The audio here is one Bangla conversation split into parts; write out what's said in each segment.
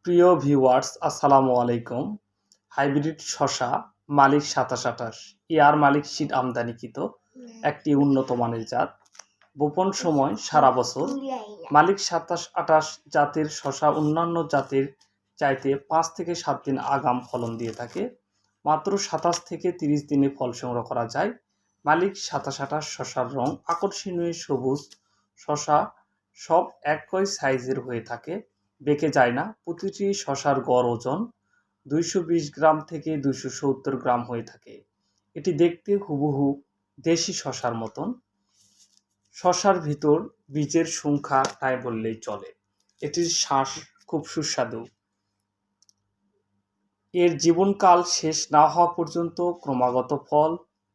প্রিয় ভিউয়ার্স, আসসালামু আলাইকুম। হাইব্রিড শসা মালিক ২৭২৮ এয়ার মালিক সিড আমদানিকৃত একটি উন্নত মানের জাত। বপন সময় সারা বছর। মালিক ২৭২৮ জাতের শসা অন্যান্য জাতের চাইতে ৫ থেকে ৭ দিন আগাম ফলন দিয়ে থাকে। মাত্র ২৭ থেকে ৩০ দিনে ফল সংগ্রহ করা যায়। মালিক ২৭২৮ শসার রং আকর্ষণীয় সবুজ। শসা সব একই সাইজের হয়ে থাকে, বেঁকে যায় না। প্রতিটি শসার গড় ওজন ২২০ গ্রাম থেকে ২৭০ গ্রাম হয়ে থাকে। এটি দেখতে হুবহু দেশি শসার মতন। শসার ভিতর বীজের সংখ্যা নাই বললেই চলে। এটির শ্বাস খুব সুস্বাদু। এর জীবনকাল শেষ না হওয়া পর্যন্ত ক্রমাগত ফল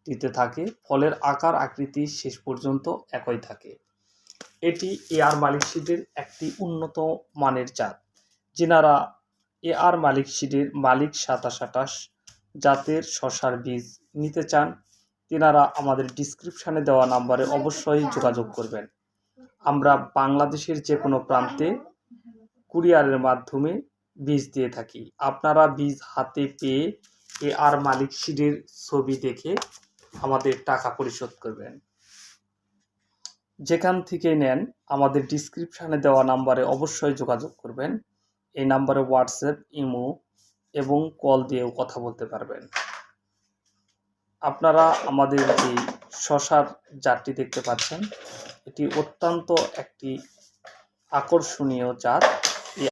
দিতে থাকে। ফলের আকার আকৃতি শেষ পর্যন্ত একই থাকে। এটি এয়ার মালিক সিডের একটি উন্নত মানের জাত। যিনারা এয়ার মালিক সিডের মালিক ২৭২৮ জাতের শসার বীজ নিতে চান, তিনারা আমাদের ডিসক্রিপশানে দেওয়া নাম্বারে অবশ্যই যোগাযোগ করবেন। আমরা বাংলাদেশের যে কোনো প্রান্তে কুরিয়ারের মাধ্যমে বীজ দিয়ে থাকি। আপনারা বীজ হাতে পেয়ে এয়ার মালিক সিডের ছবি দেখে আমাদের টাকা পরিশোধ করবেন। যেখান থেকে নেন আমাদের ডিসক্রিপশানে দেওয়া নাম্বারে অবশ্যই যোগাযোগ করবেন। এই নাম্বারে হোয়াটসঅ্যাপ, ইমো এবং কল দিয়েও কথা বলতে পারবেন। আপনারা আমাদের যে শসার জাতটি দেখতে পাচ্ছেন, এটি অত্যন্ত একটি আকর্ষণীয় জাত।